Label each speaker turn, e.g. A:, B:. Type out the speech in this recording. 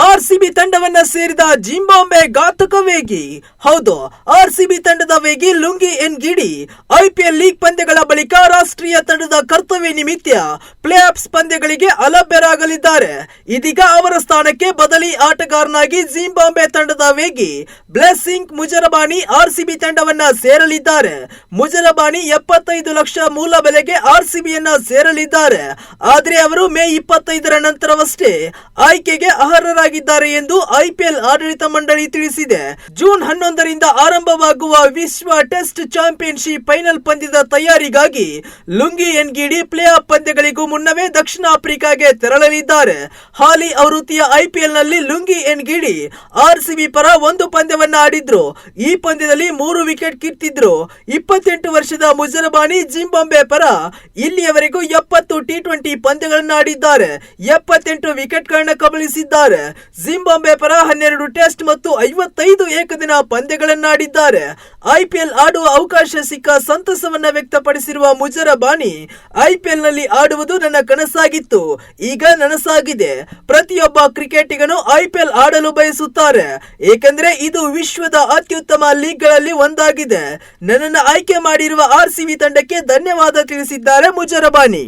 A: RCB ತಂಡವನ್ನ ಸೇರಿದ Zimbabwe ಘಾತಕ ವೇಗಿ. ಹೌದು, ಆರ್ಸಿಬಿ ತಂಡದ ವೇಗಿ ಲುಂಗಿ ಎನ್ ಗಿಡಿ ಐಪಿಎಲ್ ಲೀಗ್ ಪಂದ್ಯಗಳ ಬಳಿಕ ರಾಷ್ಟ್ರೀಯ ತಂಡದ ಕರ್ತವ್ಯ ನಿಮಿತ್ತ ಪ್ಲೇ ಆಫ್ಸ್ ಪಂದ್ಯಗಳಿಗೆ ಅಲಭ್ಯರಾಗಲಿದ್ದಾರೆ. ಇದೀಗ ಅವರ ಸ್ಥಾನಕ್ಕೆ ಬದಲಿ ಆಟಗಾರನಾಗಿ ಜಿಂಬಾಬ್ವೆ ತಂಡದ ವೇಗಿ ಬ್ಲೆಸ್ಸಿಂಗ್ ಮುಜರಬಾನಿ ಆರ್ಸಿಬಿ ತಂಡವನ್ನ ಸೇರಲಿದ್ದಾರೆ. ಮುಜರಬಾನಿ 75 ಲಕ್ಷ ಮೂಲ ಬೆಲೆಗೆ ಆರ್ಸಿಬಿಯನ್ನ ಸೇರಲಿದ್ದಾರೆ. ಆದರೆ ಅವರು ಮೇ 25ರ ನಂತರವಷ್ಟೇ ಆಯ್ಕೆಗೆ ಅರ್ಹರಾಗಿದ್ದಾರೆ ಎಂದು ಐಪಿಎಲ್ ಆಡಳಿತ ಮಂಡಳಿ ತಿಳಿಸಿದೆ. ಜೂನ್ 11ರಿಂದ ಆರಂಭವಾಗುವ ವಿಶ್ವ ಟೆಸ್ಟ್ ಚಾಂಪಿಯನ್ಶಿಪ್ ಫೈನಲ್ ಪಂದ್ಯದ ತಯಾರಿಗಾಗಿ ಲುಂಗಿ ಎನ್ ಗಿಡಿ ಪ್ಲೇ ಆಫ್ ಪಂದ್ಯಗಳಿಗೂ ಮುನ್ನವೇ ದಕ್ಷಿಣ ಆಫ್ರಿಕಾಗೆ ತೆರಳಲಿದ್ದಾರೆ. ಹಾಲಿ ಆವೃತ್ತಿಯ ಐಪಿಎಲ್ ನಲ್ಲಿ ಲುಂಗಿ ಎನ್ ಗಿಡಿ ಆರ್ಸಿಬಿ ಪರ ಒಂದು ಪಂದ್ಯವನ್ನ ಆಡಿದ್ರು. ಈ ಪಂದ್ಯದಲ್ಲಿ 3 ವಿಕೆಟ್ ಕಿತ್ತಿದ್ರು. 28 ವರ್ಷದ ಮುಜರಬಾನಿ ಜಿಂಬಾಬ್ವೆ ಪರ ಇಲ್ಲಿಯವರೆಗೂ 70 ಟಿ20 ಪಂದ್ಯಗಳನ್ನು ಆಡಿದ್ದಾರೆ. 78 ವಿಕೆಟ್ಗಳನ್ನು ಕಬಳಿಸಿದ್ದಾರೆ. ಜಿಂಬಾಬ್ವೆ ಪರ 12 ಟೆಸ್ಟ್ ಮತ್ತು 55 ಏಕದಿನ ಪಂದ್ಯಗಳನ್ನಾಡಿದ್ದಾರೆ. ಐಪಿಎಲ್ ಆಡುವ ಅವಕಾಶ ಸಿಕ್ಕ ಸಂತಸವನ್ನ ವ್ಯಕ್ತಪಡಿಸಿರುವ ಮುಜರಬಾನಿ, ಐಪಿಎಲ್ ನಲ್ಲಿ ಆಡುವುದು ನನ್ನ ಕನಸಾಗಿತ್ತು, ಈಗ ನನಸಾಗಿದೆ. ಪ್ರತಿಯೊಬ್ಬ ಕ್ರಿಕೆಟಿಗನು ಐಪಿಎಲ್ ಆಡಲು ಬಯಸುತ್ತಾರೆ, ಏಕೆಂದರೆ ಇದು ವಿಶ್ವದ ಅತ್ಯುತ್ತಮ ಲೀಗ್ಗಳಲ್ಲಿ ಒಂದಾಗಿದೆ. ನನ್ನನ್ನು ಆಯ್ಕೆ ಮಾಡಿರುವ ಆರ್ಸಿಬಿ ತಂಡಕ್ಕೆ ಧನ್ಯವಾದ ತಿಳಿಸಿದ್ದಾರೆ ಮುಜರಬಾನಿ.